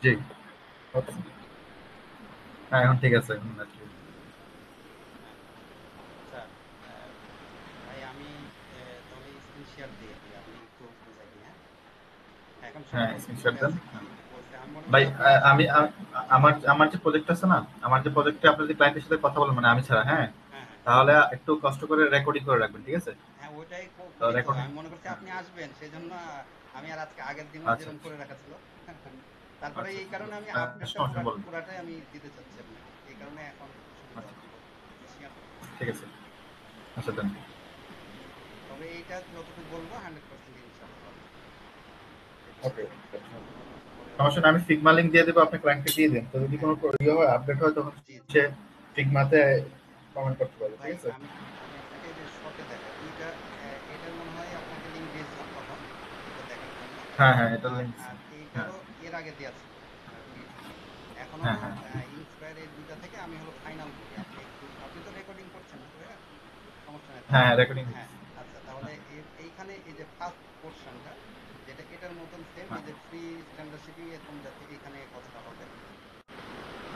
জি, হচ্ছে। হ্যাঁ, এখন ঠিক আছে। এখন আর কি। হ্যাঁ, আচ্ছা। আহ, ভাই আমি তাহলে স্ক্রিন শেয়ার দিই, আপনি একটু বুঝাই দিন। হ্যাঁ, হ্যাঁ, এখন হ্যাঁ, সবকিছু স্ক্রিনশট ক্লিয়ার দেন। আছে কি হ্যাঁ। বলছে? আমি মনে ভাই, করছি আপনি আমি আসবেন। জি আমার আমার যে প্রজেক্ট আছে না, আমার যে প্রজেক্টে আপনি যদি ক্লায়েন্টের সাথে কথা বলেন, মানে আমি ছাড়া, হ্যাঁ, হ্যাঁ হ্যাঁ তাহলে একটু কষ্ট করে রেকর্ডিং করে রাখবেন, ঠিক আছে? হ্যাঁ, ওইটাই তো করি তো। রেকর্ডিং। আমি মনে করছি হ্যাঁ। আপনি আসবেন, সেই জন্য আমি আর আজকে আগের দিনও আচ্ছা, যেরকম আচ্ছা, করে রাখা ছিল। তারপরে আচ্ছা, এই কারণে আমি আপডেটটা সমস্যা নেই, বলুন। পুরাটাই আমি দিতে চাচ্ছি আপনাকে, এই কারণে এখন সুবিধা আচ্ছা, হবে বলতে শেয়ার করতে। ঠিক আছে। আচ্ছা, দেন। তবে এইটা যতটুকু বলবো 100% ইনশাল্লাহ পাবেন। এই ওকে। প্রজেক্টটা পরে সমস্যা নেই, আমি ফিগমা লিংক দিয়ে দেবো, আপনি ক্লায়েন্টকে দিয়ে দিন। তো যদি হ্যাঁ কোনো হ্যাঁ ইয়ে হয়, আপডেট হয়, তখন জি জি। সে ফিগমাতে কমেন্ট করতে পারবে, ঠিক ভাই আছে? আমি আপনাকে এই যে শর্টে দেখাই দুইটা। এটার মনে হয় আপনাকে লিংক দিয়েছিলাম তখন, এটা দেখার জন্য। হ্যাঁ, হ্যাঁ, এটা আর লিংক। আর হ্যাঁ, এইটারও এর আগে দেওয়া ছিল ভিডিও। এখন হ্যাঁ, হলো হ্যাঁ, ইন্সপায়ার এই দুইটা থেকে আমি হলো ফাইনাল করি। আপনি তো রেকর্ডিং করছেন না তো ভাইয়া? সমস্যা নেই তো? হ্যাঁ, রেকর্ডিং হ্যাঁ, হচ্ছে। আচ্ছা। তাহলে এইখানে এই যে ফার্স্ট পোর্শনটা, যেটা এটার মতন সেম, হ্যাঁ, এই যে ফ্রি স্ট্যান্ডার্ড শিপিং এরকম যাতে এইখানে কথাটা হবে।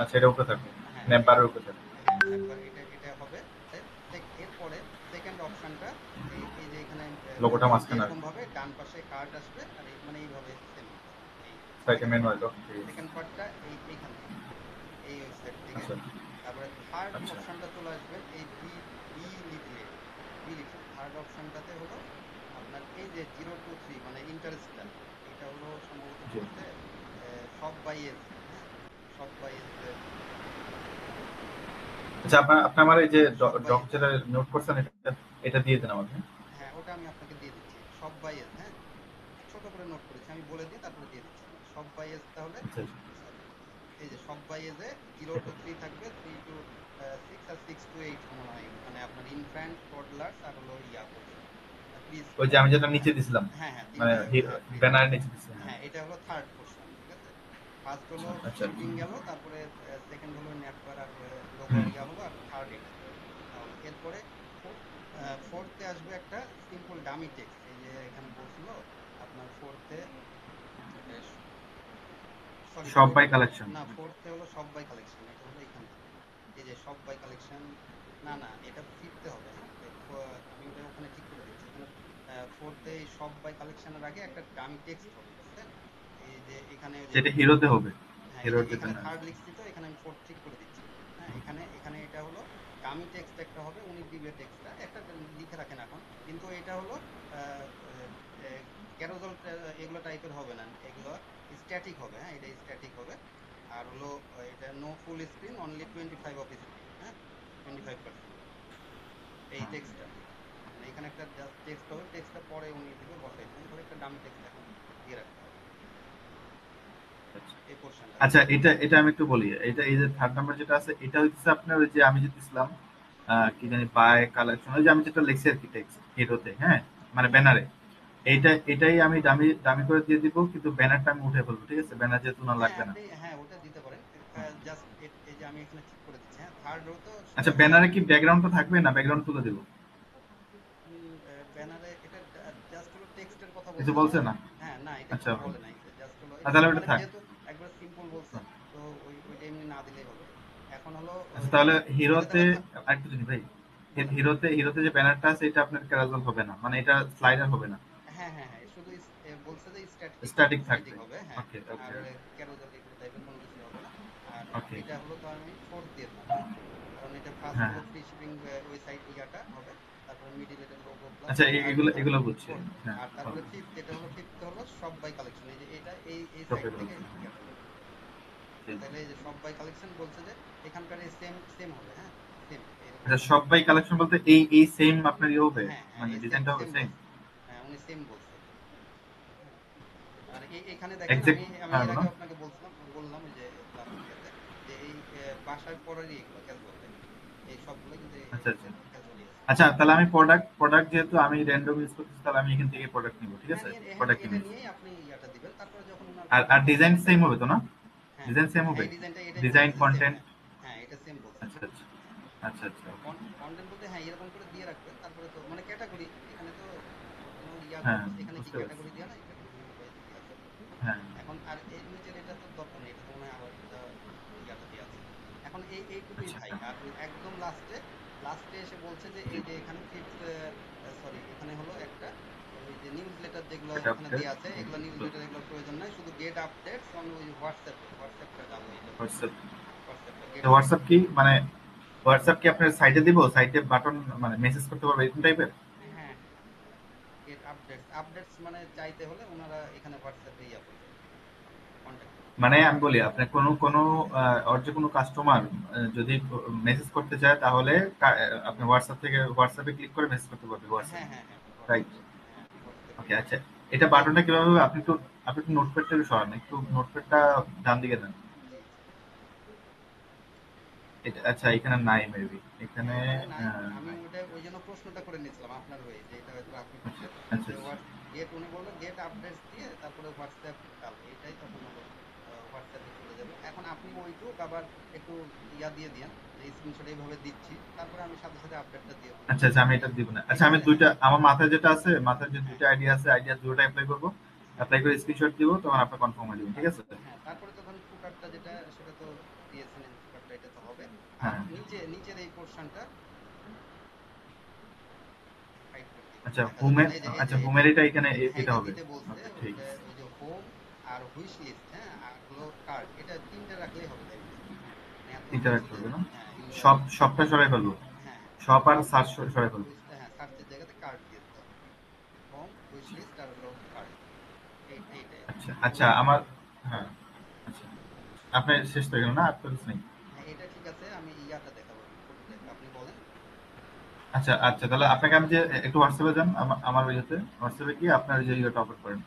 আচ্ছা, এটা উপরে থাকবে। হ্যাঁ নেমবারের উপরে থাকবে। হ্যাঁ, স্ন্যাপবার এটা এটা হবে। এরপরে সেকেন্ড অপশনটা, এই যে এখানে লোগোটা এই যে মাঝখানে এরকম আসবে। ভাবে ডান পাশে কার্ড আসবে, আর মানে এইভাবে সেম হবে। এই সাইটে সেকেন্ড মেনু পার্টটা, আসবে, ঠিক আছে। এইখান থেকে, এই ওয়েবসাইট থেকে। আচ্ছা, তারপরে থার্ড আচ্ছা, অপশনটা চলে আসবেন এই বি লিটলে, বি লিটল থার্ড অপশনটাতে হলো আপনার এই যে 0 to 3 মানে ইন্টারেস্টটা। এটা হলো সম্ভবত জি। বলছে সব বাই এজ। হ্যাঁ, সব বাই এজ। আচ্ছা, আপনি আমার এই যে সব বাই ডক যেটা নোট করছেন, এটা এটা দিয়ে দেন আমাকে। হ্যাঁ, ওটা আমি আপনাকে দিয়ে দিচ্ছি। সব বাই এজ। হ্যাঁ, ছোট করে নোট করেছি, আমি বলে দিই তারপরে দিয়ে দিচ্ছি। সব বাই এজ তাহলে, আচ্ছা, সরি, এই যে সব বাই এজে 0 to 3 থাকবে, 3 to 6, আর 6 to 8 মনে হয় মানে আপনার ইনফ্যান্ট, টডলার্স, আর হলো ইয়া করছে প্রি ওই স্কুল। যে আমি যেটা নিচে হ্যাঁ দিছিলাম, হ্যাঁ হ্যাঁ, মানে তিনটাই হবে। হ্যাঁ, প্রি স্কুল। ব্যানারের নিচে দিছি, হ্যাঁ। হ্যাঁ, এটা হলো থার্ড পোর্শন, ঠিক আছে। ফার্স্ট হলো আচ্ছা, শিপিং গেল, তারপরে সেকেন্ড হলো নেটবার আর লোগো হুম। আর ইয়া হলো, আর থার্ড এটা। তাহলে এরপরে ফোর্থে আসবে একটা সিম্পল ডামি টেক্সট। এই যে এখানে বলছিল আপনার ফোর্থে, সরি সব ফোর্থ, বাই কালেকশন। না ফোর্থে হলো সব বাই কালেকশন, এটা হলো এখান থেকে। এই যে সব বাই কালেকশন, না না, এটা ফিফথে হবে। হ্যাঁ, আমি ওটা ওখানে ঠিক করে দিচ্ছি। এখানে ফোর্থে এই সব বাই কালেকশনের আগে একটা ডামি টেক্সট হবে, বুঝছেন? এই যে এখানে ওই যে সেটা হিরোতে হবে। হ্যাঁ, এই যে হিরোর যে এখানে ব্যানার। থার্ড লিখছি তো, এখানে আমি ফোর্থ ঠিক করে দিচ্ছি। হ্যাঁ, এখানে এখানে এটা হলো ডামি টেক্সট একটা হবে, উনি দিবে টেক্সটটা একটা লিখে রাখেন এখন। কিন্তু এটা হলো ক্যারোজল এগুলো টাইপের হবে না, এগুলো স্ট্যাটিক হবে। হ্যাঁ, এটা স্ট্যাটিক হবে। আর হলো এটা no full screen, only 25 of screen. হ্যাঁ, 25%, এই টেক্সটটা। মানে এখানে একটা জাস্ট টেক্সট হবে, টেক্সটটা পরে উনি দিবে বসাইতে, এভাবে একটা ডামি টেক্সট এখন দিয়ে রাখতে হবে এই পোর্শনটাতে। আচ্ছা, এটা এটা আমি একটু বলি। এটা এই যে থার্ড নাম্বার যেটা আছে, এটা হচ্ছে আপনার ওই যে আমি যে দিছিলাম, কি জানি বাই কালেকশন, ওই যে আমি যেটা লিখছি আর কি, টেক্সট হিরোতে, হ্যাঁ, মানে ব্যানারে। হ্যাঁ এটাই আমি দামি দামি করে দিয়ে দিব, কিন্তু ব্যানারটা আমি উঠে ফেলবো, ঠিক আছে? ব্যানার যেহেতু না হ্যাঁ, লাগবে না। আপনি হ্যাঁ ওটা দিতে পারেন। জাস্ট এই যে আমি এখানে ঠিক করে দিচ্ছি। হ্যাঁ, থার্ড রো তো আচ্ছা, সোজা ব্যানারে কি ব্যাকগ্রাউন্ডটা থাকবে, না ব্যাকগ্রাউন্ড তুলে দিব? ব্যানারে এটা জাস্ট হলো টেক্সটের কথা কিছু বলছে তো। বলছে না? হ্যাঁ, না এটা আচ্ছা, কিছু ওকে। বলে নাই, এটা জাস্ট হলো এটা তাহলে ওটা মানে থাক। যেহেতু একবার সিম্পল বলছে, তো ওইটা এমনি না দিলেই হবে। এখন হলো আচ্ছা, ওই তাহলে যে তুলে হিরোতে দেওয়া আরেকটু জিনিস ভাই, বলেন। হিরোতে যে ব্যানারটা আছে, এটা আপনার ক্যারাজল হবে না, মানে এটা স্লাইডার হবে না, হ্যাঁ হ্যাঁ হ্যাঁ, শুধু বলছে যে স্ট্যাটিক, স্ট্যাটিক স্ট্যাটিক থাকবে। হবে। হ্যাঁ, ওকে, আর ওকে, ক্যারোজাল এগুলো টাইপের কোনো কিছু হবে না। আর ওকে। এটা হলো তো আমি ফোর্থ দিয়ে দিলাম। হ্যাঁ, কারণ এটা ফার্স্ট হ্যাঁ, হলো হ্যাঁ। ফ্রি শিপিং ওয়েবসাইট ইয়াটা হবে। তারপরে মিডিল এটা লোগো প্লাস আচ্ছা, আর এগুলো থার্ড, এগুলো বুঝছি। ফোর্থ। হ্যাঁ, আর তারপরে ওকে। ফিফথ, এটা হলো ফিফথ হলো সব বাই কালেকশন। এই যে এটা এই সাইট ওকে, থেকে বুঝছি। ইয়াটা যাবে। ঠিক। তাহলে এই যে সব বাই কালেকশন বলছে যে এখানকার সেম সেম হবে। হ্যাঁ, সেম এরকম আচ্ছা, হবে। সব বাই কালেকশন বলতে এই সেম আপনার ইয়ে হবে, হ্যাঁ হ্যাঁ, মানে এই সেম ডিজাইনটা হবে সেম সেম। বলছে। হ্যাঁ, উনি সেম বলছে। আর এখানে দেখেন, এক্সাক্ট। আমি আমি হ্যাঁ, এর বলো। আগে আপনাকে বললাম ওই যে লাস্ট ইয়াতে, যে এই বাসায় পড়ারই এগুলো ক্যাজুয়াল টাইপের, এই সবগুলো কিন্তু আচ্ছা, আচ্ছা। ক্যাজুয়ালি আছে। আচ্ছা, তাহলে আমি প্রোডাক্ট যেহেতু আমি র্যান্ডম ইউজ করতেছি, তাহলে আমি এখান থেকে প্রোডাক্ট নিব, ঠিক হ্যাঁ, আছে? নিয়ে হ্যাঁ প্রোডাক্ট এটা ইমেজ। নিয়েই আপনি ইয়াটা দিবেন, তারপরে যখন উনার আর আর কন্টেন্টটা ডিজাইন আসবে সেম হবে তো, না? হ্যাঁ ডিজাইন সেম হ্যাঁ, হবে। এই ডিজাইনটা এটাই ডিজাইন, বলছে যে সেম। কন্টেন্ট। হ্যাঁ হ্যাঁ, এটা সেম বলছে। আচ্ছা, আচ্ছা, হ্যাঁ, আচ্ছা, আচ্ছা, ওকে। কন্টেন্ট বলতে হ্যাঁ এরকম করে দিয়ে রাখবেন, তারপরে তো মানে ক্যাটাগরি এখানে তো কোনো ইয়া হ্যাঁ, করতেছে, এখানে কি বুঝতে পারছি। ক্যাটাগরি দেওয়া নাই, ক্যাটাগরি ওয়াইজ দেওয়া আছে। হ্যাঁ, এখন আর এর নিচের এটা তো দরকার নেই, এটা এখন এইটুকুই আচ্ছা, ভাই। আর একদম লাস্টে লাস্টে এসে বলছে যে জি, এই যে এখানে ফিফথ, সরি এখানে হলো একটা ওই যে নিউজ লেটার যেগুলো এটা এখানে আপডেট দেওয়া আছে, এগুলো নিউজ লেটার এগুলোর প্রয়োজন নাই, শুধু গেট আপডেটস অন ওই হোয়াটসঅ্যাপটা ডালো, এটা বলছে। হোয়াটসঅ্যাপ। হোয়াটসঅ্যাপটা গেট হোয়াটসঅ্যাপ আপডেটস। কি মানে, হোয়াটসঅ্যাপ কি আপনার সাইটে দিব, সাইটে বাটন মানে মেসেজ করতে পারবে এরকম টাইপের? হ্যাঁ হ্যাঁ, গেট আপডেটস মানে চাইতে হলে ওনারা এখানে হোয়াটসঅ্যাপে ইয়া করবে, কন্ট্যাক্ট করবে। মানে আমি বলি আপনার কোনো কোনো ওর যে কোনো কাস্টমার যদি মেসেজ করতে চায় তাহলে আপনি হোয়াটসঅ্যাপ থেকে হোয়াটসঅ্যাপে ক্লিক করে মেসেজ করতে পারবে হোয়াটসঅ্যাপ। হ্যাঁ হ্যাঁ হ্যাঁ, রাইট। হোয়াটসঅ্যাপে, হ্যাঁ হোয়াটসঅ্যাপে ওকে, ইয়া আচ্ছা। করবে। এটা এই বাটনটা কিভাবে হবে? আপনি একটু নোটপ্যাডটা একটু সরান, একটু নোটপ্যাডটা ডান দিকে দেন। জি জি। এটা আচ্ছা, এখানে নাই মেবি হ্যাঁ এখানে। এখানে নাই। আমি নাই। ওটা ওই জন্য প্রশ্নটা করে নিয়েছিলাম আপনার হয়ে, যে এটা হয়তো আপনি আচ্ছা করবেন। আচ্ছা যে আচ্ছা। হোয়াটস গেট, উনি বললো গেট আপডেটস দিয়ে তারপরে হোয়াটসঅ্যাপ ডালো, এটাই তখন হলো হোয়াটসঅ্যাপে চলে যাবে। এখন আপনি ওইটুক আবার একটু ইয়া দিয়ে দিয়েন, যে স্ক্রিনশট এইভাবে দিচ্ছি, তারপরে আমি সাথে সাথে আপডেটটা দিয়ে দিব, আচ্ছা আচ্ছা, আমি এটা দিব না। ঠিক আচ্ছা, আমি আছে? হ্যাঁ দুইটা আমার মাথায় যেটা আছে, মাথায় যে হ্যাঁ দুইটা আইডিয়া আছে, আইডিয়া দুটোটা অ্যাপ্লাই করবো। হ্যাঁ অ্যাপ্লাই করে স্ক্রিনশট দিব, তখন আপনি কনফার্ম হয়ে যাবেন, ঠিক আছে? হ্যাঁ, তারপরে তখন ফুটারটা যেটা সেটা তো দিয়েছেন, ফুটারটা এটা তো হবে। আর হ্যাঁ। নিচের এই পোর্শনটা হাইড করে দিবেন, আচ্ছা, দেখা যাচ্ছে হোমের, না। আচ্ছা এটা হোমের এটা এখানে হ্যাঁ, এটা হবে। এটা বলছে ওকে, ঠিক ওটা আছে। ওই যে হোম আর হুইশ লিস্ট, হ্যাঁ, আর হলো কার্ড, এটা তিনটে রাখলেই হবে তাই বলছে। মানে এত বলছে ইন্টারেক্ট যে করবে না? হ্যাঁ ইউজার, সবটা সরাই ফেলবো। হ্যাঁ হ্যাঁ, সব আর হোম, সার্চ সরাই ফেলবো। হুইশ, হ্যাঁ সার্চের জায়গাতে কার্ড দিয়ে দিতে হবে। হোম, হুইশ লিস্ট আর হলো কার্ড, এইটাই আর কি। আচ্ছা আর আচ্ছা, ওই, আমার, হ্যাঁ, আচ্ছা, আপনার শেষ হয়ে গেল না? আর তো কিছু নেই? হ্যাঁ এটা ঠিক আছে, আমি ইয়াটা দেখাবো এখন, প্রোটোটাইপ আপনি বলেন। আচ্ছা আচ্ছা, তাহলে আপনাকে আমি যে একটু হোয়াটসঅ্যাপে যান, আমার ইয়েতে হোয়াটসঅ্যাপে গিয়ে আপনার যে ইয়েটা অপলোড করেন,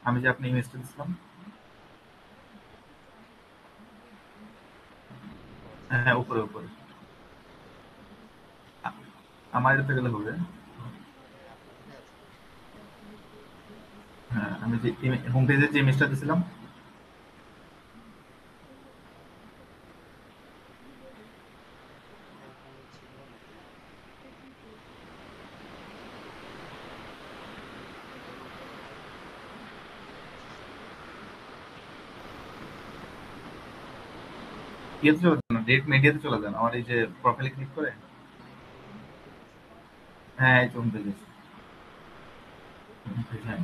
আমি যে আপনি ইমেজটা দিচ্ছিলাম। হোয়াটসঅ্যাপে হ্যাঁ, গেলে, উপরে উপরে। আ- আমার এটাতে গেলে হবে। হ্যাঁ আপনাদেরই আছে। হ্যাঁ, আমি যে হোম পেজে যে ইমেজটা দিয়েছিলাম। এখন ছিল নাকি? ইয়েতে চলে যান, ডেট মিডিয়াতে চলে যান, আমার এই যে প্রোফাইলে ক্লিক করে। হোম পেজে গেছি। হ্যাঁ, এই যে হোম পেজে। হ্যাঁ।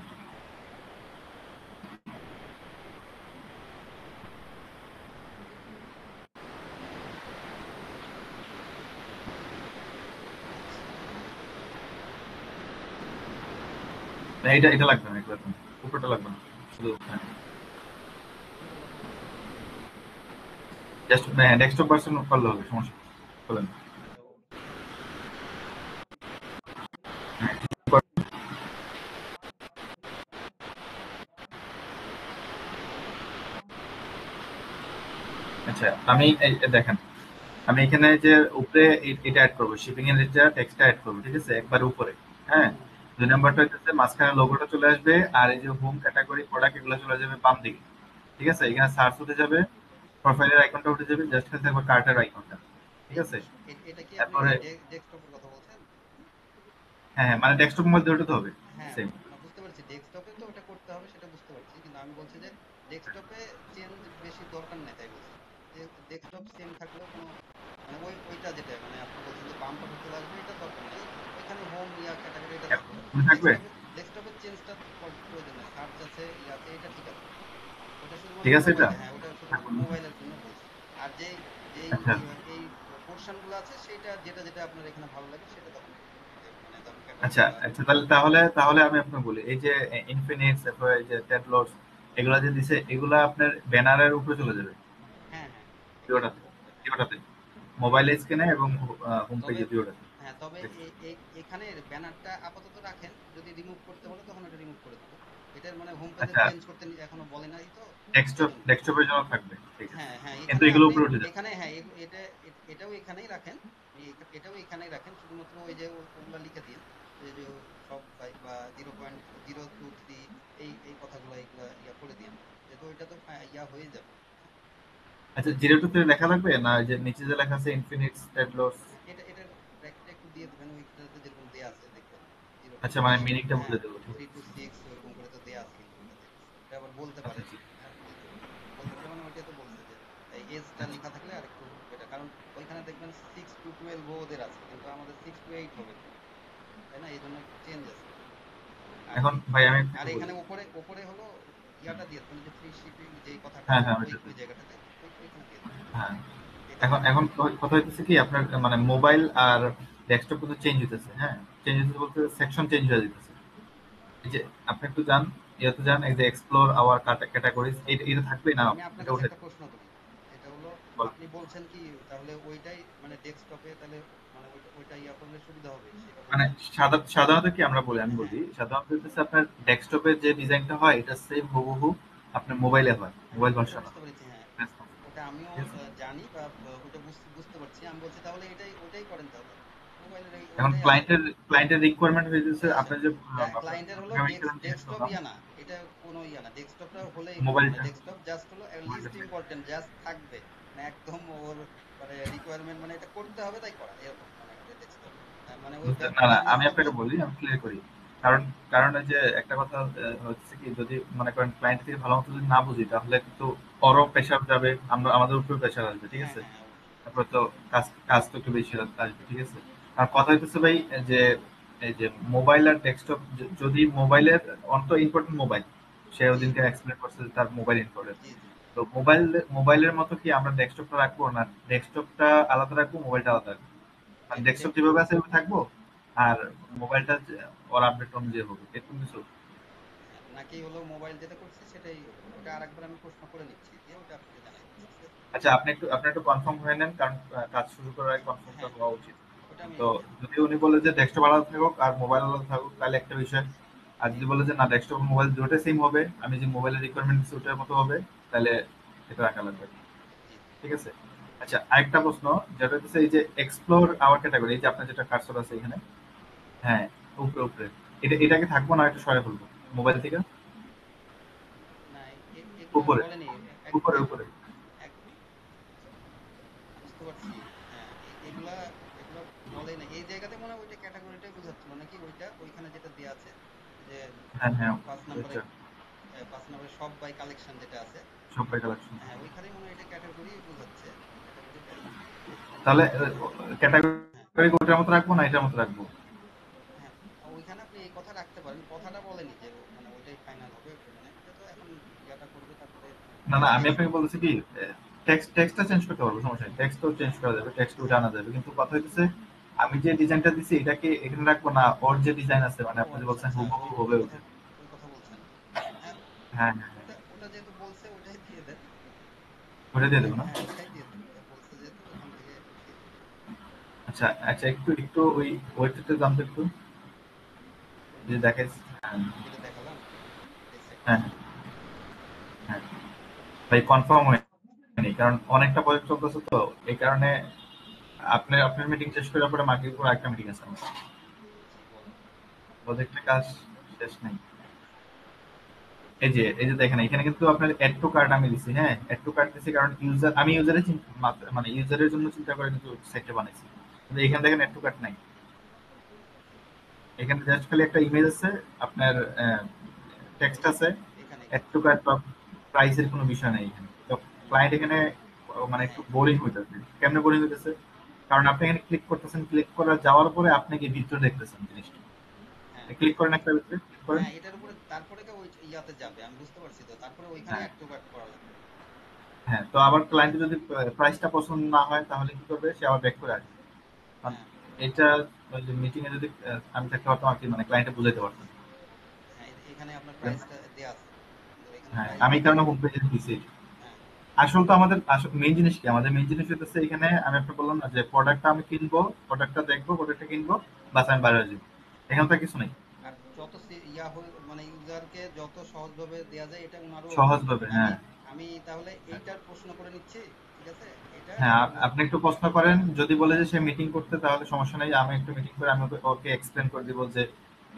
না, এটা এটা লাগবে না, এটা লাগবে না, উপরটা লাগবে না, শুধু হ্যাঁ। জাস্ট ডেস্কটপ ভার্সন করলে হবে, সমস্যা নেই। বলেন। আচ্ছা আচ্ছা, আমি দেখেন, আমি এখানে যে উপরে এটা অ্যাড করবো, শিপিং এর এটা টেক্সটটা অ্যাড করবো, ঠিক আছে, একবার উপরে। হ্যাঁ। হুম হুম দুই নাম্বারটা হচ্ছে মাঝখানে লোগোটা চলে আসবে, আর এই যে হোম ক্যাটাগরি প্রোডাক্ট এগুলো চলে যাবে বাম দিকে। ঠিক আছে, এখানে সার্চ উঠে যাবে, প্রোফাইলের আইকনটা উঠে যাবে, জাস্ট খালি থাকবে কার্টের আইকনটা। ঠিক আছে। এটা কি আপনি তারপরে ওই ডেস্কটপের কথা বলছেন? হ্যাঁ হ্যাঁ, মানে ডেস্কটপ মধ্যে ওটা তো হবে হ্যাঁ, সেম। না বুঝতে পারছি, ডেস্কটপে তো ওটা করতে হবে সেটা বুঝতে পারছি, কিন্তু আমি বলছি যে ডেস্কটপে চেঞ্জ বেশি দরকার নেই তাই বলছি। যে ডেস্কটপ সেম থাকলেও কোনো, মানে ওইটা যেটা মানে আপনি বলছেন যে বাম পাশে চলে আসবে, এটা দরকার নেই। ওইখানে হোম ইয়া ক্যাটাগরি এটা থাকবে। থাকবে। ডেস্কটপের চেঞ্জটা প্রয়োজন নেই, সার্চ আছে ইয়া আছে, এটা ঠিক আছে। ওটা ঠিক শুধুমাত্র আছে এটা। মোবাইলে, হ্যাঁ ওটা শুধুমাত্র মোবাইলের জন্য বলছি। আর যেই যেই আচ্ছা এই পোর্শন গুলো আছে সেটা যেটা যেটা আপনার এখানে ভালো লাগে সেটা তখন মানে ধরুন আচ্ছা ক্যাটাগরিগুলো। আচ্ছা, তাহলে আমি আপনাকে বলি, এই যে ইনফিনিক্স, তারপরে এই যে ট্যাবলটস, এগুলা যে দিছে, এগুলা আপনার ব্যানারের উপরে চলে যাবে। হ্যাঁ হ্যাঁ, এগুলো দুটোটাতে, উপরে উপরে, হ্যাঁ। দুটোটাতে, মোবাইল স্ক্রিনে এবং হোম তবে পেজে দুটোটাতে। হ্যাঁ, তবে এখানে ব্যানারটা আপাতত রাখেন, যদি রিমুভ করতে বলে তখন এটা রিমুভ করে দিব। এটার মানে হোম পেজে আচ্ছা, চেঞ্জ করতে এখনো বলে নাই তো, ডেস্কটপ সেজন্য। ডেস্কটপের জন্য থাকবে, ঠিক আছে। হ্যাঁ হ্যাঁ, কিন্তু এখানে এগুলো আপনি উপরে উঠে যাবে। এখানে, হ্যাঁ এটা এটাও এখানেই রাখেন। এটাও এখানেই রাখেন, শুধুমাত্র ওই যে ওগুলা লিখে দিন, যে যে সব বা 0.023 এই কথাগুলো এইগুলা ইয়া করে দিন, যেহেতু ওইটা তো ইয়া হয়ে যাবে। হ্যাঁ, আচ্ছা, জিরো টু থ্রি লেখা লাগবে না? যে নিচে যে লেখা আছে ইনফিনিক্স, ট্যাবলটস। হ্যাঁ, এটার ব্র্যাকেটটা একটু দিয়ে দিবেন, ওইটাতে যেরকম দেয়া আছে দেখবেন, জিরো টু আচ্ছা, থ্রি মানে মিনিংটা হ্যাঁ, বলে দেবো, ঠিক থ্রি আছে। টু সিক্স ওইরকম করে তো দেয়া আছে, কিন্তু ওইটাতে এটা আবার বলতে আচ্ছা পারে। ঠিক। হ্যাঁ, বলতে পারে মানে ওইটাই তো বলছে যে এই এজটা আচ্ছা লেখা থাকলে আর একটু বেটার। কারণ ওইখানে দেখবেন 6 to 12 ওদের আছে, কিন্তু আমাদের 6 to 8 হবে, তাই না? এই জন্য একটু চেঞ্জ আছে আর এখন কি। ভাই আমি আর আপনাকে বলি। এখানে উপরে উপরে হলো ইয়াটা দিয়ে দেবেন, যে ফ্রি শিপিং যেই কথাটা হ্যাঁ আছে হ্যাঁ ওই ওইটাতে। ওই জায়গাটাতে, ওইখানে দিয়ে দেবেন। হ্যাঁ, এটা এখন দিয়ে এখন দিবেন। কথা হইতেছে কি আপনার মানে মোবাইল আর ডেস্কটপ কিন্তু চেঞ্জ হইতেছে। হ্যাঁ, চেঞ্জ হইতেছে বলতে সেকশন চেঞ্জ হয়ে যেতেছে। এই যে আপনি একটু যান, ইয়েতে যান, এই যে এক্সপ্লোর আওয়ার ক্যাটাগরিজ, এটা থাকবেই না, আমি আপনার এটা কাছে উঠে একটা প্রশ্ন করি, এটা হলো বল। আপনি বলছেন কি তাহলে ওইটাই মানে ডেস্কটপে তাহলে মানে ওইটা ইয়া করলে সুবিধা হবে সেটা মানে বলছেন? সাধারণত কি আমরা বলি, আমি হ্যাঁ, বলি সাধারণত হচ্ছে আপনার ডেস্কটপের যে ডিজাইনটা হয় এটা সেম হুবহু আপনার মোবাইলে হয়, হ্যাঁ, মোবাইল ওটা ভার্সন হয়। বুঝতে পেরেছি, হ্যাঁ, ঠিক ওটা আমিও আছে? জানি বা ওটা বুঝতে পারছি। আমি বলছি তাহলে এটাই ওটাই করেন তাহলে, মোবাইলের এখন ওইটাই আছে। ক্লায়েন্টের রিকোয়ারমেন্ট হয়ে যাচ্ছে বুঝছেন? আপনার যে ক্লায়েন্টের হলো আগামীকাল আমি জিজ্ঞেস ডেস্কটপ করলাম ইয়া না, এটা কোনো ইয়া না, ডেস্কটপটা হলেই হলো, মানে মোবাইলটা ডেস্কটপ জাস্ট হলো লিস্ট মোবাইলটা ইম্পর্টেন্ট, জাস্ট থাকবে, মানে একদম ওর মানে রিকোয়ারমেন্ট, মানে এটা করতে হবে তাই করা, এরকম মানে ডেস্কটপ, মানে ওই বুঝতে না, না, বিজনেস আমি আপনাকে পারপাস। বলি, আমি ক্লিয়ার করি। কারণ কারণ ওই যে একটা কথা হচ্ছে কি, যদি মনে করেন ক্লায়েন্ট থেকে ভালো মতো যদি না বুঝি তাহলে কিন্তু ওরও প্রেশার যাবে, আমরা আমাদের উপরে প্রেশার আসবে। ঠিক হ্যাঁ, আছে? হ্যাঁ, অবশ্যই। তারপরে তো কাজ কাজ তো একটু বেশি আসবে। ঠিক আছে? আর কথা হইতেছে ভাই যে এই যে মোবাইল আর ডেস্কটপ, যদি মোবাইলের অন্ত ইম্পর্টেন্ট মোবাইল, সে জি, ওদিনকে জি, এক্সপ্লেন করছে যে তার মোবাইল ইম্পর্টেন্ট। জি, জি, তো মোবাইলের মতো কি আমরা ডেস্কটপটা রাখবো না, ডেস্কটপটা আলাদা রাখবো, মোবাইলটা আলাদা রাখবো? মানে এটা ডেস্কটপ যেভাবে আছে ওইভাবে থাকবো, আর মোবাইলটা ওর আপডেট অনুযায়ী হবে, এরকম কিছু? হ্যাঁ, নাকি হলো মোবাইল যেটা করছে সেটাই হবে, ওটা আরেকবার আমি প্রশ্ন করে নিচ্ছি, দিয়ে ওটা আপনাকে জানাই দিচ্ছি, ঠিক আছে? আচ্ছা, আপনি একটু কনফার্ম হয়ে নেন, কারণ কাজ শুরু করার আগে কনফার্মটা হ্যাঁ, হওয়া উচিত। ওটা আমি তো হ্যাঁ, যদি উনি বলে যে ডেস্কটপ আলাদা থাকুক আর মোবাইল আলাদা থাকুক তাহলে একটা বিষয়। আর জি, যদি বলে যে না, ডেস্কটপ মোবাইল দুটোই সেম হবে, আমি যে মোবাইলের রিকোয়ারমেন্ট দিচ্ছি ওটার মতো হবে, তাহলে এটা রাখা লাগবে। জি, ঠিক আছে? আচ্ছা, আরেকটা প্রশ্ন, যেটা হচ্ছে এই যে এক্সপ্লোর আওয়ার ক্যাটাগরি, এই যে আপনার যেটা কার্সর আছে এখানে, হ্যাঁ, উপরে উপরে, এটাকে থাকবো না একটু সরে ফেলবো মোবাইল থেকে? না এগুলা উপরে, বলেনি, উপরে এক উপরে। এক বুঝতে পারছি। হ্যাঁ, এগুলা এগুলা বলেই না এই জায়গাতে, মনে হয় ওইটা ক্যাটাগরিটাই বোঝাচ্ছিল নাকি, ওইটা ওইখানে যেটা দেয়া আছে যে হ্যাঁ হ্যাঁ, 5 নম্বরে, আচ্ছা, 5 নম্বরে সব বাই কালেকশন যেটা আছে, সবাই কালেকশন। হ্যাঁ ওইখানেই মনে হয় এটা ক্যাটাগরি বোঝাচ্ছে, ক্যাটাগরিটাই। তাহলে হ্যাঁ, ক্যাটাগরি ওটার মতো রাখবো না এটার মতো রাখবো? হ্যাঁ, ওইখানে আপনি এই কথা রাখতে পারেন, কথাটা বলেনি যে মানে ওইটাই ফাইনাল হবে, মানে এটা তো এখন ইয়াটা করবে তারপরে না না, আমি দেখবে। আপনাকে বলতেছি কি, টেক্সটটা চেঞ্জ করতে পারবো, সমস্যা নেই, টেক্সটও চেঞ্জ করা যাবে, টেক্সট ওটা আনা যাবে, কিন্তু কথা হচ্ছে আমি যে ডিজাইনটা দিছি এটাকে এখানে রাখবো না, ওর যে ডিজাইন আছে মানে ও আপনি যে আচ্ছা, বলছেন আচ্ছা, হুবহু ওই হবে ওই কথা, ওটা। ওই কথা বলছেন। হ্যাঁ, হ্যাঁ হ্যাঁ হ্যাঁ, ওটা ওটা যেহেতু বলছে ওটাই দিয়ে দেন। ওটা দিয়ে ওটাই, দেবো না? হ্যাঁ ওটাই দিয়ে দেন, ওটা বলছে যেহেতু ওখান থেকে দিয়ে দেন। আচ্ছা আচ্ছা, একটু একটু ওই ওয়েবসাইটে জানতো একটু, যে দেখে। হ্যাঁ যেটা দেখালাম এই সেটটা। হ্যাঁ হ্যাঁ, ভাই কনফার্ম হয়নি, কারণ অনেকটা প্রজেক্ট চলতেছে তো, এই কারণে আপনার মিটিং শেষ করে পরে মার্কেট করে একটা মিটিং আছে আমার, জি বলেন। প্রজেক্টের কাজ শেষ নেই। এই যে দেখেন, এখানে কিন্তু আপনার এড টু কার্ট আমি দিছি। হ্যাঁ, এড টু কার্ট দিছি কারণ আমি মানে ইউজারের জন্য চিন্তা করে কিন্তু সাইটটা বানাইছি। কিন্তু এখানে দেখেন এড টু কার্ট নাই, এখানে জাস্ট খালি একটা ইমেজ আছে, আপনার টেক্সট আছে, এখানে এড কিন্তু টু কার্ট বা প্রাইসের কোনো বিষয় নেই এখানে। তো ক্লায়েন্ট এখানে মানে একটু হ্যাঁ, বোরিং হইতেছে। কেমনে বোরিং হইতেছে? কারণ আপনি এখানে ক্লিক করতেছেন, ক্লিক করা যাওয়ার পরে আপনি কি ভিতরে দেখতেছেন জিনিসটা, হ্যাঁ, ক্লিক করেন একটা ভিতরে, ক্লিক করেন। হ্যাঁ, এটার উপরে তারপরে ওই ইয়াতে যাবে, আমি বুঝতে পারছি, তো তারপরে ওইখানে হ্যাঁ অ্যাড টু কার্ট করা লাগবে। হ্যাঁ, তো আবার ক্লায়েন্টের যদি প্রাইসটা পছন্দ না হয় তাহলে কি করবে, সে আবার ব্যাক করে আসবে। কারণ হ্যাঁ, এটা ওই যে মিটিং এ যদি আমি থাকতে পারতাম আর কি, মানে ক্লায়েন্টে বুঝাইতে পারতাম। হ্যাঁ, এখানে আপনার প্রাইসটা দেয়া আছে, কিন্তু এখানে হ্যাঁ, প্রাইস আমি দেওয়া কারণ নাই। হোম পেজে দিছি। হ্যাঁ, আসল তো আমাদের আসল মেইন জিনিস কি, আমাদের মেইন জিনিস হচ্ছে এখানে আমি আপনাকে বললাম না যে প্রোডাক্টটা আমি কিনবো, প্রোডাক্টটা দেখবো, প্রোডাক্টটা কিনবো, বাস আমি বাইরে যাবো, এখানে তো আর কিছু নেই। আর যত মানে ইউজারকে যত সহজভাবে দেয়া যায় এটা উনারও সহজ অভিযোগ, ভাবে, মানে আমি হ্যাঁ। আমি তাহলে এইটার প্রশ্ন করে নিচ্ছি, ঠিক আছে? এটা হ্যাঁ, আর হলো আপনি একটু প্রশ্ন করেন, যদি বলে যে সে মিটিং করতে তাহলে সমস্যা নেই, আমি একটু মিটিং করে আমি ওকে এক্সপ্লেন করে দিব যে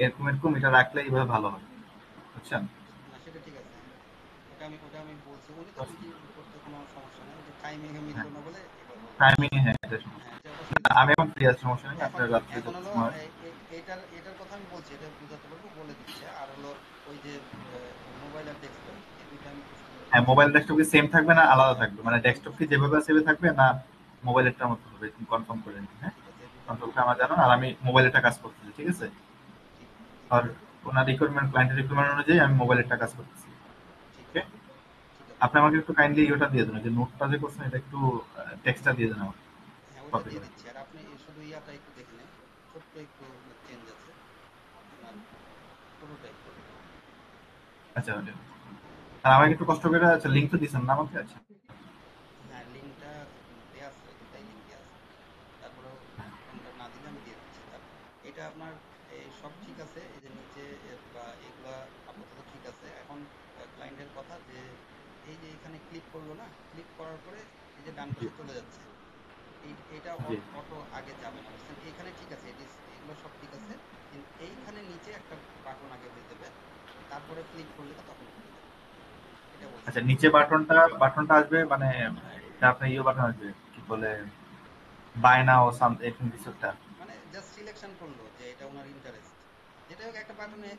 এরকম এরকম এটা রাখলে এইভাবে ভালো হয়, বুঝছেন? না সেটা ঠিক আছে, হ্যাঁ। ওটা আমি বলছি, উনি তো মিটিং করতে কোনো সমস্যা নাই, যে টাইমিং এ মিললো হ্যাঁ, না বলে এবার বললো আর কি। টাইমিং, হ্যাঁ এটা সমস্যা। হ্যাঁ, এটা অসুবিধা নেই। আমি এখন ফ্রি আছি, সমস্যা নেই, এখন আপনার রাত্রে এখন যত হলো সময় হয়। এটার কথা আমি বলছি, এটা বুঝাতে পারবো, বলে দিচ্ছে। আর হলো ওই যে মোবাইল আর ডেস্কটপ, এই দুইটা আমি প্রশ্ন করে হ্যাঁ, নিচ্ছি। মোবাইল ডেস্কটপ কি সেম থাকবে না আলাদা হ্যাঁ, থাকবে, মানে আমি ডেস্কটপ কি প্রশ্ন যেভাবে আছে সেভাবে থাকবে না মোবাইলেরটা মতো হবে, তুমি কনফার্ম করে নিন, হ্যাঁ? ঠিক আছে, দুটো কনফার্ম গ্রুপ করে আমার বানাবো। জানান, আর আমি মোবাইলেরটা কাজ করতেছি, ঠিক আছে? ঠিক ঠিক আর আছে, ওনার রিকোয়ারমেন্ট, ক্লায়েন্টের রিকোয়ারমেন্ট অনুযায়ী আমি মোবাইলেরটা কাজ করতেছি। ঠিক ওকে? আছে, ঠিক আছে। আপনি আমাকে একটু কাইন্ডলি ওটা দিয়ে দেন, যে নোটটা যে করছেন এটা একটু টেক্সটটা দিয়ে দেন আমাকে, হ্যাঁ, ওটা কপি দিয়ে করে। দিচ্ছি। আর আপনি শুধু ইয়াটা একটু দেখে নেন, ছোট্ট একটু চেঞ্জ আছে আপনার, পুরোটা একটু দেখে নেন। আচ্ছা, ওটা। আর আমাকে একটু কষ্ট করে, আচ্ছা লিঙ্ক তো দিছেন না আমাকে? আচ্ছা। হ্যাঁ, লিঙ্কটা দেয়া আছে, দুটাই লিঙ্ক দেয়া আছে। তারপরেও কোনটা না দিলে আমি দিয়ে দিচ্ছি। এটা আপনার এই সব ঠিক আছে, এই যে নিচে বা এগুলা আপাতত ঠিক আছে। এখন ক্লায়েন্টের কথা যে এই যে এখানে ক্লিক করলো না, ক্লিক করার পরে এই যে ডান জি, পাশে চলে যাচ্ছে, এইটা জি। অটো আগে যাবে না, বুঝছেন? এইখানে ঠিক আছে, এগুলো সব ঠিক আছে, কিন্তু এইখানে নিচে একটা বাটন আগে হয়ে যাবে, তারপরে ক্লিক করলে তখন খুলে যাবে, এটা বলছে আচ্ছা, আর কি। নিচে বাটনটা আসবে মানে, এটা আপনার ইয়ে বাটন আসবে, কি বলে, বাই নাও সাম এরকম কিছু একটা। মানে জাস্ট সিলেকশন করলো যে এটা ওনার ইন্টারেস্ট, যেটা হোক একটা বাটনে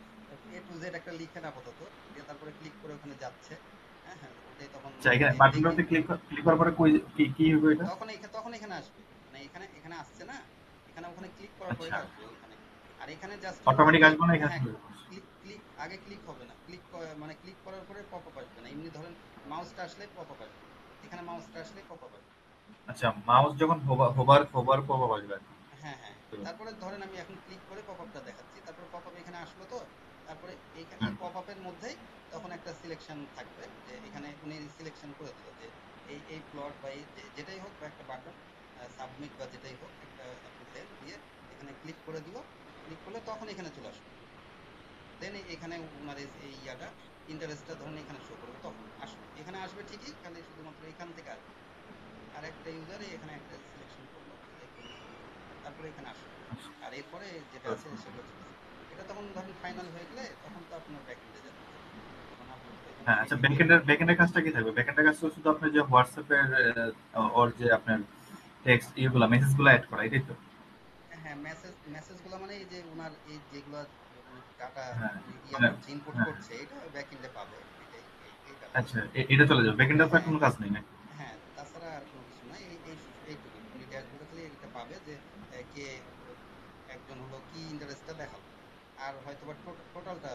এ টু জেড একটা লিখেন আপাতত, দিয়ে তারপরে ক্লিক করে ওখানে যাচ্ছে। হ্যাঁ হ্যাঁ, ওটাই তখন আচ্ছা, এখানে বাটনটাতে ক্লিক করার পরে কি কি হবে এটা? তখন এখানে আসবে, মানে এখানে এখানে আসছে না, এখানে ওখানে ক্লিক করার পরে আচ্ছা, আসবে ওইখানে। আর এখানে জাস্ট হলো অটোমেটিক ক্লিক, আসবে না এখানে হ্যাঁ, চলে যাবে? ক্লিক ক্লিক আগে ক্লিক হবে না, মানে ক্লিক করার পরে পপ আপ আসবে না, এমনি ধরেন মাউসটা আসলে পপ আপ আসবে, এখানে মাউসটা আসলে পপ আপ আসবে। আচ্ছা, মাউস যখন হোভার করবো আসবে আর কি। হ্যাঁ হ্যাঁ, তো, তারপরে ধরেন আমি এখন ক্লিক করে পপ আপটা দেখাচ্ছি, তারপরে পপ আপ এখানে আসলো তো, তারপরে এই হুম, পপ আপের মধ্যেই তখন একটা সিলেকশন থাকবে, যে এখানে উনি সিলেকশন করে দিল যে এই প্লট বা এই যেটাই হোক, বা একটা বাটন সাবমিট বা যেটাই হোক, একটা আপনি দেন, দিয়ে এখানে ক্লিক করে দিল, ক্লিক করলে তখন এখানে চলে আসলো, দেন এখানে উনার এই ইয়াটা ইন্টারেস্টটা ধরেন এখানে শো করবে, তখন আসলো, এখানে আসবে ঠিকই, খালি শুধুমাত্র এখান থেকে আসবে। আর একটা ইউজার এখানে একটা সিলেকশন করলো, করলো, তারপরে এখানে আসলো, আর এরপরে যেটা আছে আচ্ছা। সেগুলো চলতেছে। এটা তখন ধরেন ফাইনাল হয়ে গেলে তখন তো আপনার ব্যাকএন্ডে যাবে, তখন আপলোড হয়ে যাবে হ্যাঁ, এই আচ্ছা, এই এই ব্যাকএন্ডের কাজটা কি থাকবে? ব্যাকএন্ডের কাজটা শুধু আপনার যে হোয়াটসঅ্যাপের ওর যে আপনার টেক্সট ইয়েগুলা, মেসেজগুলো এড করা, এটাই তো? হ্যাঁ, মেসেজগুলো মানে এই যে উনার এই যেগুলা উনি ডাটা হ্যাঁ, ইয়া মানে, করছে, ইনপুট হ্যাঁ, করছে, এটা ব্যাকএন্ডে পাবে, এটাই এই ব্যাপারটা। আচ্ছা, এটা চলে যাবে, ব্যাকএন্ডের তো আর হ্যাঁ কোনো কাজ নেই নাকি? হ্যাঁ, তাছাড়া আর কোনো কিছু নাই, এইটুকুই উনি ড্যাশবোর্ডে খালি এটা পাবে যে কে একজন হলো কি ইন্টারেস্টটা দেখালো, আর হয়তোবা টোটালটা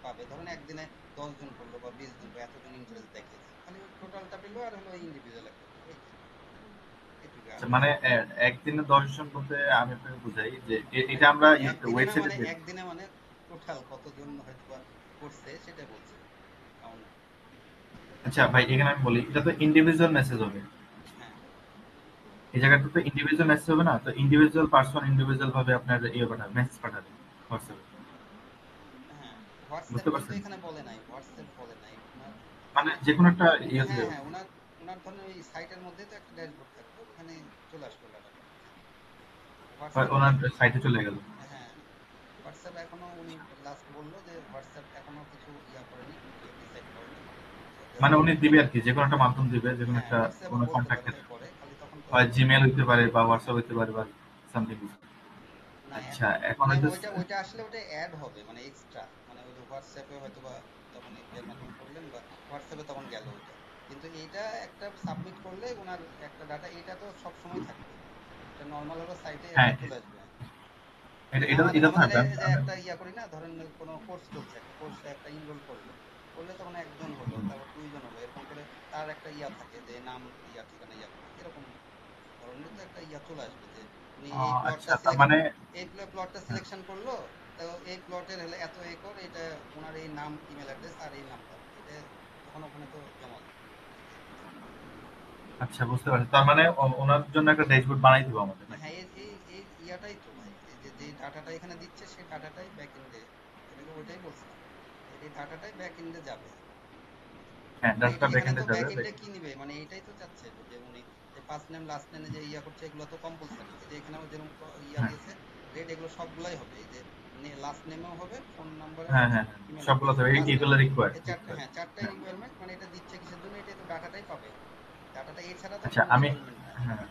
পাবে, ধরেন একদিনে 10 জন করলো বা 20 জন বা এতজন ইন্টারেস্ট দেখিয়েছে, খালি ওই টোটালটা পেলো, আর হলো ইন্ডিভিজুয়াল একটা পেলো, এইটুকু আর আচ্ছা, কিছু মানে না। একদিনে 10 জন বলতে আমি আপনাকে বুঝাই যে এটা মানে আমরা একদিনে না, ওয়েবসাইটে মানে দেখি। একদিনে মানে টোটাল কতজন হয়তোবা করছে সেটা বলছে, কাউন্ট। আচ্ছা ভাই, এখানে আমি বলি, এটা তো ইন্ডিভিজুয়াল মেসেজ হবে। হ্যাঁ এই জায়গাটা তো ইন্ডিভিজুয়াল মেসেজ হবে না, তো ইন্ডিভিজুয়াল পারসন ইন্ডিভিজুয়াল ভাবে আপনার ইয়ে পাঠাবে, মেসেজ পাঠাবে হোয়াটসঅ্যাপে। হ্যাঁ, হোয়াটসঅ্যাপ বুঝতে বলতে পারছেন? এখানে বলে নাই, হোয়াটসঅ্যাপ বলে নাই ওনার, মানে মানে যে কোনো একটা ইয়েতে। হ্যাঁ হ্যাঁ, ওনার ওনার ধরেন ওই সাইটের মধ্যে তো একটা ড্যাশবোর্ড থাকবে, ওখানে চলে আসলো ডাটাটা, হোয়াটসঅ্যাপ ওনার এখনো, সাইটে চলে গেল। হ্যাঁ, হোয়াটসঅ্যাপ এখনো উনি লাস্ট বললো যে হোয়াটসঅ্যাপ এখনো কিছু ইয়া করেনি, ডিসাইড করেনি, মানে জাস্ট। উনি দিবে আর কি, যে কোনো একটা মাধ্যম দিবে, যে কোনো হ্যাঁ, একটা হোয়াটসঅ্যাপও কোনো বলতে পারে কন্ট্যাক্টের, যে পরে, খালি তখন তো হয় জিমেল হইতে পারে বা হোয়াটসঅ্যাপ হইতে পারে বা সামথিং। না আচ্ছা, এখন মানে হইতেছে, ওইটা আসলে ওটা অ্যাড হবে, মানে এক্সট্রা, মানে ওই যে হোয়াটসঅ্যাপে হয়তো বা তখন এর মাধ্যমে করলেন বা হোয়াটসঅ্যাপে তখন গেল ওইটা, কিন্তু এইটা একটা সাবমিট করলে ওনার একটা ডাটা, এটা তো সব সময় থাকবে, এটা নর্মাল হলো সাইটে হ্যাঁ, এমনি চলে আসবে। এটা মানে এটা আমাদের এটা আমাদের থাকবে। এই যে একটা ইয়া করি না, ধরেন কোনো কোর্স চলছে, একটা কোর্সে একটা ইনরোল করলো, করলে তখন একজন হলো, তারপর 2 জন হলো, এরকম করে তার একটা ইয়া থাকে যে নাম, ইয়া ঠিকানা ইয়া করে এরকম ধরনের তো একটা ইয়া চলে আসবে, যে উনি এই আচ্ছা, প্লটটা তার মানে, প্লটটা হ্যাঁ, সিলেকশন করলো, তো এই প্লটের হলে এত একর, এটা ওনার এই নাম, ইমেল অ্যাড্রেস আর এই নাম্বার, এটা তখন ওখানে তো জমা দেবে, এটাই বলছি। আচ্ছা, বুঝতে পারছি, তার মানে ওনার জন্য একটা ড্যাশবোর্ড বানাই দিব আমাদের নাকি? হ্যাঁ, এই ইয়াটাই তো ভাই, এই যে ডাটাটা এখানে দিচ্ছে সেই ডাটাটাই ব্যাক এন্ডে, এটাকে ওইটাই বলছিলাম, এই ডাটাটাই ব্যাক এন্ডে যাবে। হ্যাঁ, মানে ডাটাটা এখানে ব্যাকএন্ডে তো যাবে, ব্যাক এন্ডে কি নিবে, মানে এইটাই তো চাচ্ছে যে উনি, যে ফার্স্ট নেম লাস্ট নেমে যে ইয়া করছে এগুলো তো কম্পালসারি, এই যে এখানেও যেরকম ইয়া হ্যাঁ, দিয়েছে রেড, এগুলো সবগুলাই হবে, এই যে লাস্ট নেমেও হবে, ফোন নাম্বারে হ্যাঁ, হবে, হ্যাঁ, হ্যাঁ, ইমেল সবগুলো অ্যাড্রেস তো ফার্স্ট নেম, এইগুলো রিকোয়ার্ড এই চারটা, রিকোয়ার্ড। হ্যাঁ চারটাই হ্যাঁ, রিকোয়ারমেন্ট, মানে এটা দিচ্ছে কিসের জন্য, এটাই তো ডাটাটাই পাবে, ডাটাটা এছাড়া তো আচ্ছা, কোনো আমি, রিকোয়ারমেন্ট নাই। হ্যাঁ,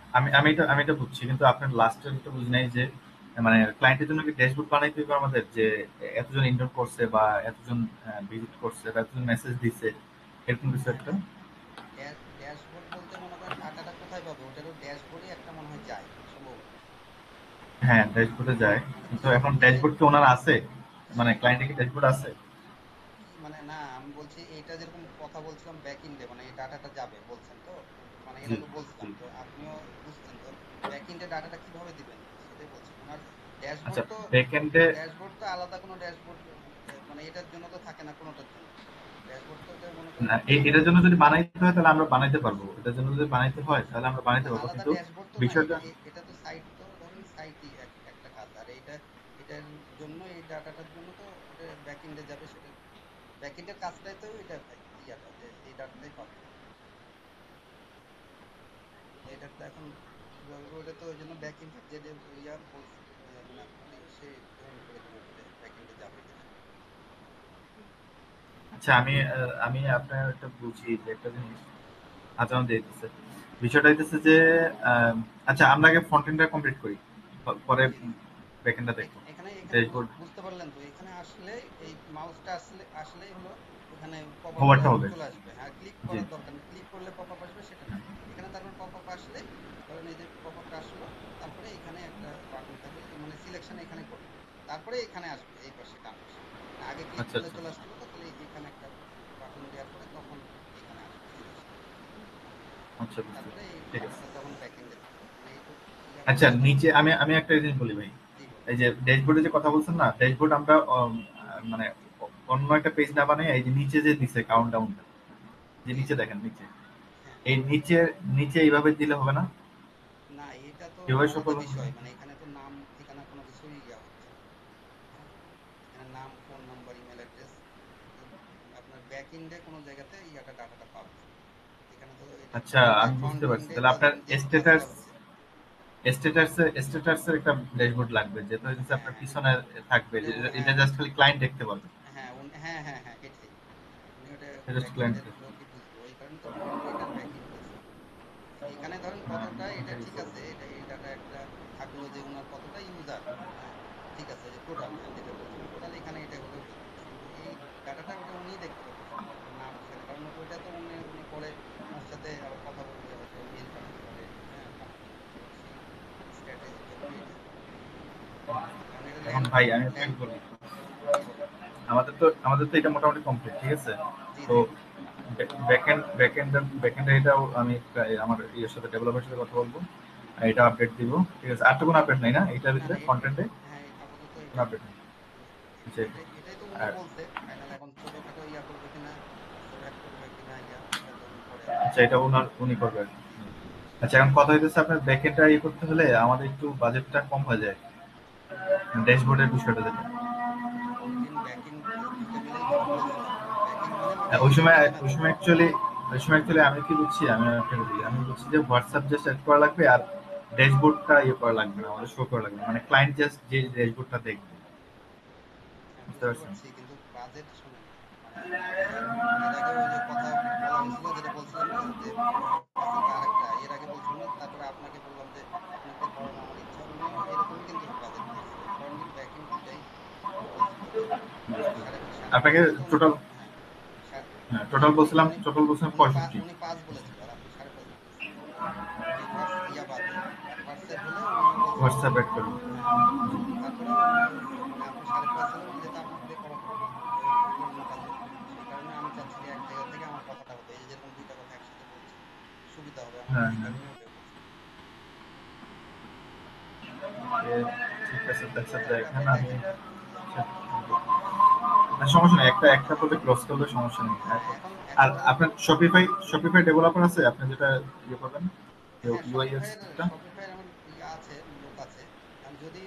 আমি এটা বুঝছি, কিন্তু আপনার লাস্টের এটা বুঝি নাই যে মানে ক্লায়েন্টের জন্য কি ড্যাশবোর্ড বানাইতে হবে আমাদের, যে এতজন ইনরোল করছে বা এতজন ভিজিট করছে বা এতজন মেসেজ দিছে, এরকম কিছু হ্যাঁ একটা? হ্যাঁ, ড্যাশবোর্ড বলতে মনে করেন ডাটাটা কোথায় পাবে, হবে ওটারও ড্যাশবোর্ডে একটা মনে হয় যায় সম্ভবত। হ্যাঁ, ড্যাশবোর্ডে যায়, মানে কিন্তু কিছু এখন কিসের ড্যাশবোর্ড কি ওনার আছে? মানে কিসের ক্লায়েন্টের কি ড্যাশবোর্ড আছে? কি মানে না আমি বলছি এইটা যেরকম কথা বলছিলাম ব্যাক এন্ডে মানে এই ডাটাটা যাবে বলছেন তো, মানে জি, এটা তো জি। বলছিলাম তো আপনিও বুঝছেন তো ব্যাক এন্ডে ডাটাটা কিভাবে দিবেন সেটাই বলছি ওনার আচ্ছা, ড্যাশবোর্ড তো। ব্যাকএন্ডে ড্যাশবোর্ড তো আলাদা কোনো ড্যাশবোর্ড মানে এটার জন্য তো থাকে না কোনোটার জন্য। ড্যাশবোর্ড তো এটা মনে করেন না, আলাদা এটার জন্য যদি বানাইতে হয় তাহলে আমরা বানাইতে পারবো। এটার জন্য যদি বানাইতে হয় তাহলে আমরা বানাইতে না পারবো। আলাদা কিন্তু ড্যাশবোর্ড তো নাই, বিষয়টা এটা তো সাইট তো ধরেন সাইটই একটা কাজ আর এইটা এটার জন্য এই ডাটাটার জন্য তো এটা ব্যাক এন্ডে যাবে সেটা ব্যাক এন্ডের কাজটাই তো এটা ভাই ইয়াটা যে এই ডাটাটাই পাবে। এটা তো এখন কিভাবে ওটা তো ওই জন্য ব্যাক এন্ডের যে ইয়া বলছে মানে আপনার সে ডিফাইন করে দিবে ব্যাক এন্ডে যাবে কিনা। আচ্ছা, আমি আপনার একটা বুঝি যে একটা জিনিস আচরণ দিতেছে। বিষয়টা হইতেছে যে আচ্ছা, আমরা আগে ফ্রন্ট এন্ডটা কমপ্লিট করি, পরে জি জি ব্যাক এন্ডটা দেখবো। এখানে এখানে ড্যাশবোর্ড বুঝতে পারলেন তো এখানে আসলে এই মাউসটা আসলেই হলো ওখানে পপ আপটা হোভারটা হবে। চলে আসবে। হ্যাঁ ক্লিক জি। করার দরকার নেই, ক্লিক করলে পপ আপ আসবে সেটা না। এখানে তারপর পপ আপ আসলে ধরেন এই যে পপ আপটা আসলো তারপরে এখানে একটা বাটন থাকবে মানে সিলেকশন এখানে করবেন তারপরে এখানে আসবে এই পাশে ডান পাশে। মানে আগে ক্লিক আচ্ছা, করলে আচ্ছা। চলে আসছিল তো তাহলে এখানে একটা বাটন দেওয়ার পরে তখন এখানে আসবে সিলেকশন। আচ্ছা, বুঝতে তারপরে পারছি। এই ঠিক আছে। ডাটাটা তখন ব্যাকএন্ডে দিবে মানে এই ইয়াটা আচ্ছা, বুঝতে নিচে পারছেন। আমি একটা জিনিস বলি ভাই। জি বলেন। এই যে ড্যাশবোর্ডে যে কথা বলছেন না, ড্যাশবোর্ড আমরা মানে অন্য একটা পেজ না বানিয়ে এই যে নিচে যে দিছে কাউন্টডাউনটা, যে জি নিচে জি দেখেন নিচে, হ্যাঁ এই নিচে নিচে এইভাবে দিলে হবে না? না এটা তো এভাবে আলাদা সফল হবে না? বিষয় মানে এখানে তো নাম ঠিকানা কোনো কিছুই ইয়া হচ্ছে না। হ্যাঁ এখানে নাম ফোন নাম্বার ইমেল অ্যাড্রেস আপনার ব্যাক এন্ডে কোনো জায়গাতে ইয়াটা ডাটাটা পাবে না। এখানে তো এটা আচ্ছা, এটাই আমি ফ্রন্ট বুঝতে পারছি। এন্ডে তাহলে আপনার যে কাজটা স্ট্যাটাস হচ্ছে। স্ট্যাটাসের একটা ড্যাশবোর্ড লাগবে, যেটা হচ্ছে হ্যাঁ আপনার হ্যাঁ পিছনে থাকবে, ওটা এটা হ্যাঁ জাস্ট খালি ক্লায়েন্ট দেখতে পারবে। হ্যাঁ হ্যাঁ হ্যাঁ হ্যাঁ এটাই উনি ওটা এটা জাস্ট ব্যাক ক্লায়েন্ট। এন্ডের লোকই বুঝবে ওই কারণে তো ফ্রন্ট এন্ড আর ব্যাক এন্ড দিছে। এখানে ধরেন হ্যাঁ, কতটা এটা এটাই ঠিক তো। আছে এটা এই ডাটা একটা থাকলো যে উনার কতটা ইউজার। হ্যাঁ ঠিক আছে যে টোটাল হ্যাঁ যেটা বলছিলাম টোটাল এখানে এটা হলেও ঠিক আছে কিন্তু এই ডাটাটা ওটা উনিই দেখতে পারবে শুধু ওটা নাম ঠিকানা কারণ ওইটা তো উনি পরে ওনার সাথে আবার কথা বলবে হয়তো মেল পাঠাতে পারে। হ্যাঁ কোম্পানির সেই স্ট্র্যাটেজির জন্য এটা কারণ এটা এখন ল্যান্ড ভাই আমি ল্যান্ড আপনাকে বলি, জি বলেন। আমাদের তো এটা মোটামুটি কমপ্লিট, ঠিক আছে? জি তো জি ব্যাকএন্ড এটাও আমি আমার ইয়ের সাথে ডেভেলপারের সাথে কথা বলবো, আর এটা আপডেট দিব, ঠিক আছে? আর তো কোনো আপডেট নাই না এটার না ভিতরে না ফ্রন্ট এন্ডে? হ্যাঁ আপাতত কোনো এটাই আপডেট নেই। এটাই যে এটাই তো উনি আর বলছে ফাইনাল এখন ছোটখাটো ইয়া করবে কিনা অ্যাড করবে কিনা ইয়া এটা তো উনি পরে আচ্ছা, এটা উনি করবে আর কি। জি জি আচ্ছা, এখন কথা হইতেছে আপনার ব্যাকএন্ডটা ইয়ে করতে হলে আমাদের একটু বাজেটটা কম হয়ে যায়, ড্যাশবোর্ডের বিষয়টা যেটা। ফ্রন্ট এন্ড ব্যাক এন্ড দুইটা মিলাই তো বলছিলাম ব্যাক এন্ড হলে ওটা হ্যাঁ, এই এখানে ওই সময় অ্যাকচুয়ালি আমি কি বুঝছি, আমি আপনাকে বলি, আমি বুঝছি যে হোয়াটসঅ্যাপ জাস্ট অ্যাড করা লাগবে আর ড্যাশবোর্ডটা ইয়ে করা লাগবে না, আমাদের শো করা লাগবে না। মানে ক্লায়েন্ট জাস্ট যে ড্যাশবোর্ডটা দেখবে। হ্যাঁ বুঝতে বুঝতে পারছেন? পারছি কিন্তু বাজেট শুনেন মানে ইয়ার এর আগে ওই যে কথা বলা হয়েছিল যেটা বলছিলাম না যে আচ্ছা আরেকটা এর আগে বলছিলাম না তারপরে আপনাকে বললাম যে আপনাকে করানো আমার ইচ্ছা উনিও এরকমই কিন্তু বাজেট দিয়েছিল ফ্রন্ট এন্ড ব্যাক এন্ড দুইটাই বলছিল যে সাড়ে পাঁচ আপনাকে হাজার তো উনি টোটাল, হ্যাঁ হ্যাঁ, না উনি টোটাল বলছিলাম উনি 65। উনি 5 বলেছিল আর আপনি 5.5 বলতেছেন এই ইয়া বাদে হোয়াটসঅ্যাপ হলে উনিও বলছিল যে হোয়াটসঅ্যাপ অ্যাড করে। হ্যাঁ তারপরেও মানে আপনি 5.5 হলে উনি যেহেতু আপনার দিয়ে করাতো ওই অন্য কাজও সেই কারণে আমি চাচ্ছি যে এক জায়গা থেকে আমার কথাটা হতো এই যে যেরকম দুইটা কথা একসাথে বলছি সুবিধা হবে আমার হ্যাঁ, এই হ্যাঁ। কারণে ওটা বলছিলাম। এ, ঠিক আছে, এটা এটা দেখেন ভাই আমি। দেখেন হ্যাঁ না, সমস্যা নেই, একটা একটা প্রজেক্ট ক্লোজ করলে সমস্যা নেই। হ্যাঁ এখন আর এখন ধরেন আপনার শপিফাই ডেভেলপার আছে, আপনি যেটা ইয়ে করবেন, হ্যাঁ ইউআই এর টা? শপিফাইয়ের আমার ইয়ে আছে লোক আছে এখন যদি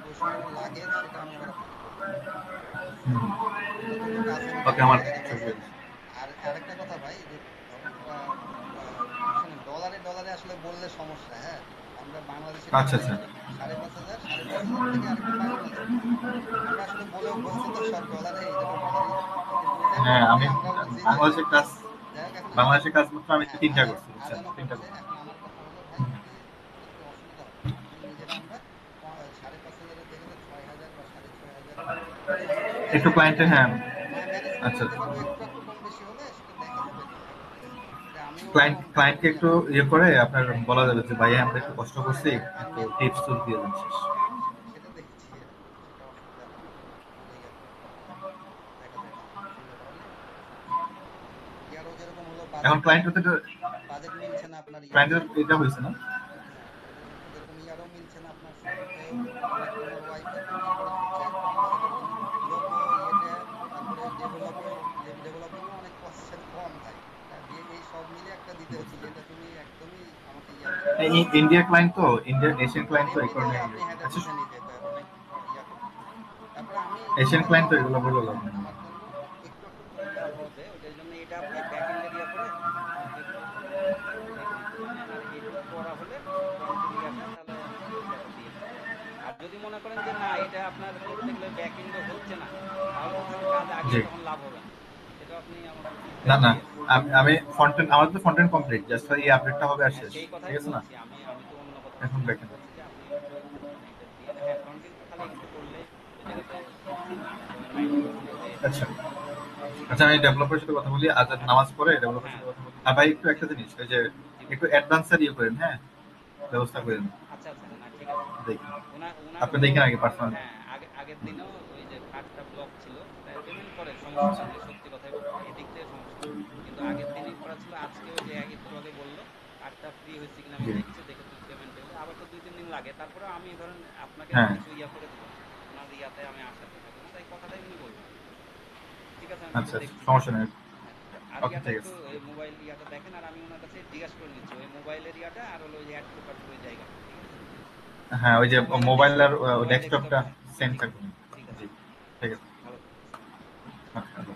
ওই সময় আমার লাগে সেটা আমি আবার আপনাকে বলবো। যত লোক আছে আমি ওকে, জানি আমার এর আগে বলছে। Shopify। আর আরেকটা কথা ভাই যে ধরেন শোনেন ডলারে ডলারে আসলে বললে সমস্যা হ্যাঁ আমরা বাংলাদেশি টাকা আচ্ছা, নেই আচ্ছা। ধরেন 5,500 5,500 থেকে আরেকটু ফাইনালাইজ করি আমরা আসলে বলেও বলছে তো সব ডলারে এই জন্য ডলারই কিন্তু ওটাই হ্যাঁ, বলতেছি আমি আমরাও বলছি যে বাংলাদেশের কাজ যাই হোক এখন বাংলাদেশের কাজ মাত্র আমি হ্যাঁ 3টা করছি, বুঝছেন? আজানও 3টা পড়ছে করছি। এখন আমার কথা হলো ভাই যদি করতে কি অসুবিধা হবে না যদি নিজেরা আমরা 5,500-এর জায়গাতে 6,000 বা 6,500 হলে আমরা একটু ক্লায়েন্টের, হ্যাঁ। ম্যানেজ করে আচ্ছা, নিতে পারবো একটু একটু কম বেশি হলে সেটা দেখা যাবে এটা এটা আমি ক্লায়েন্টকে একটু ইয়ে করে আপনার বলা যাবে যে ভাই আমরা একটু কষ্ট করছি, আর একটু মেল টিপস টুল দিয়ে দেন শেষ। হ্যাঁ, সেটা দেখেছি এরকম। সেটা অসুবিধা হয় না। ভালো ইয়া করে দেখা যায় না? সুন্দর হলে এটা সমস্যা নেই। ইয়ারও যেরকম হলো এখন বাজেট ক্লায়েন্ট হতে বাজেট মিলছে না আপনার ইয়াতে। ক্লায়েন্টের এটা হয়েছে না? হ্যাঁ, যেরকম ইয়ারও মিলছে না আপনার সফটওয়্যার, অনেক ওনার ওয়াইফের ই করে দিচ্ছে। এটার জন্য লোকও ইয়েটা, তারপরে ডেভেলপিংও অনেক কষ্ট কম ভাই। এই সব মিলে একটা দিতে হচ্ছে যেটা তুমি একদমই আমাকে ইয়া করে দিচ্ছ। ইন্ডিয়া ক্লায়েন্ট তো, ইন্ডিয়ান এশিয়ান আর ক্লায়েন্ট তো এই এমনিতেই কারণে। আপনি হেডেক আচ্ছা, বুঝেনি যে অনেক ইয়া করতেছে। তারপরে আমি এশিয়ান যেটা ক্লায়েন্ট তো দেখি এগুলো বলে লাভ নেই। আমার জন্য একটু একটু ইয়া হবে, ওটার জন্য এটা আপনি ব্যাক এন্ড এরিয়া করে আমাকে একটু দেখে দিতে পারেন, আর এইটুকু করা হলে ফ্রন্টের ইয়াটা তাহলে ইয়াটা দিয়ে দিতে পারেন। আর যদি মনে করেন যে না এটা আপনার করতে গেলে ব্যাক এন্ডে হচ্ছে না, তাহলে তো তখন কাজ জি। আগিয়ে তখন লাভ হবে না। এটা আপনি আমাকে না ফিডব্যাক না, দিয়েন। আমি ফ্রন্টেন্ড, আমার তো ফ্রন্টেন্ড কমপ্লিট, জাস্ট এই আপডেটটা হবে আর হ্যাঁ, শেষ। সেই ঠিক কথাই আছে না? বলছি আমি। আমি তো অন্য কথা এখন বলছি না, আমি ব্যাকএন্ড। বলছি যে আপনি মানে এটা দিয়ে হ্যাঁ, ফ্রন্ট এন্ডটা খালি একটু করলেই ওই জায়গাতে 90% হয়ে যায়। আচ্ছা আচ্ছা, আমি ডেভেলপারের সাথে কথা বলি, আজ নামাজ পড়ে ডেভেলপারের হ্যাঁ, সাথে কথা বলি। আর ভাই একটু জি একটা ভাই, জিনিস, ওই যে জি ভাই। একটু অ্যাডভান্সের ইয়ে করেন, হ্যাঁ, ব্যবস্থা আচ্ছা, করেন। আচ্ছা, আচ্ছা, না ঠিক আছে। দেখি, উনার আপনি হলো দেখেন আগে পার্সোনালি। হ্যাঁ, আগের দিনও ওই যে কার্ডটা ব্লক ছিল। পেমেন্ট করে, সমস্যা নাই, যে সত্যি কথাই বলবো। এদিক থেকে সমস্যা নাই। কিন্তু আগের দিনই করা ছিল, আজকে ওই যে একটু আগে বলল কার্ডটা ফ্রি হয়েছে কিনা আমি জি। দেখছি, দেখে তুমি পেমেন্ট হলে আবার তো 2-3 দিন লাগে। তারপরে আমি ধরেন আপনাকে হ্যাঁ কিছু ইয়া করে দিব না। ওনার ইয়াতে আমি আসার চেষ্টা করব। তাই কথাটা এমনি বললাম। ঠিক আছে, আমি একটু আচ্ছা আচ্ছা, দেখছি। সমস্যা নেই। হ্যাঁ, আর ওকে, ইয়াটা ঠিক একটু আছে। এই মোবাইল ইয়াটা দেখেন, আর আমি ওনার কাছে জিজ্ঞাসা করে নিচ্ছি ওই মোবাইলের ইয়াটা আর হলো ওই অ্যাড টু কার্টের ওই জায়গাটা। ঠিক আছে? হ্যাঁ, ওই যে মোবাইল আর মোবাইল ডেস্কটপটা ডেস্কটপটা। সেম ঠিক আছে, থাকবে। ঠিক জি, আছে। ঠিক আচ্ছা, আছে। ভালো থাকবেন। ওকে।